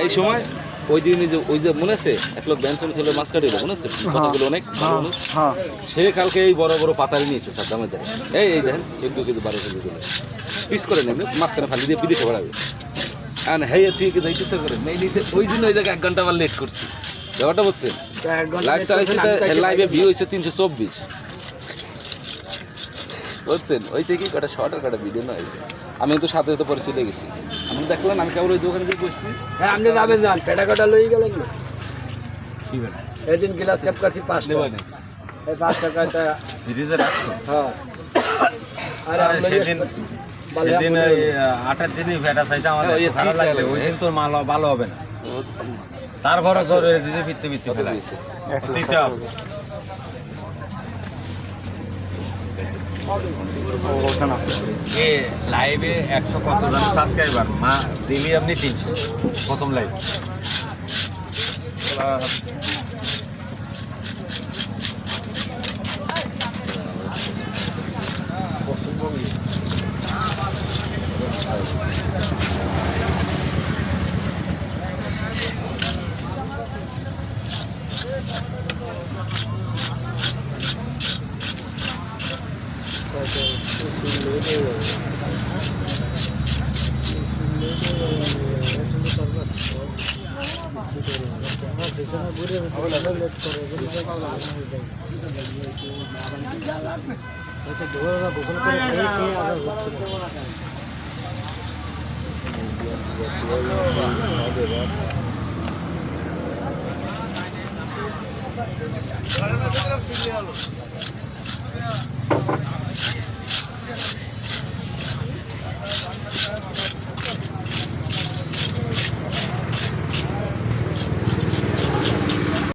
এই সময় ওই দিন ওই যে মনে আছে এক লোক ব্যানসন খেলে মাছ কাটিল মনে আছে কতগুলো অনেক সে কালকে এই বড় বড় পাতারি নিয়েছে সাদ্দামের দ্বারা এই দেখেন 14 কেজি 12 কেজি করে পিস করে নেন মাঝখানে ফালি দিয়ে বিদেশে বাড়াবে আর হ্যাঁ ঠিক যাইতেছে করে নেই নিচে ওই দিন ওই জায়গায় 1 ঘন্টা আবার লেট করছি ব্যাপারটা বুঝছেন লাইভ চালাইছি লাইভে ভিউ হয়েছে 324 বুঝছেন হয়েছে কি কটা শর্ট আর কটা ভিডিও না হয়েছে আমি তো সাথে সাথে পরে চলে গেছি আমি দেখলাম আমি কেবল ওই দোকানে গিয়ে বসছি হ্যাঁ আপনি যাবে যান পেটা কাটা লই গেলেন না কি বেটা এদিন গ্লাস কাপ করছি 5 টাকা এই 5 টাকাটা ফ্রিজে রাখছো হ্যাঁ আরে সেদিন সেদিন 8 দিনই ভেটা চাইতে আমাদের খারাপ লাগবে ওই দিন তোর মাল ভালো হবে না তার ঘরে ঘরে দিতে ফিরতে ফিরতে ফেলা দিতে হবে এ লাইভে 100 কত জন সাবস্ক্রাইবার মা দিলি আপনি 300 প্রথম লাইভ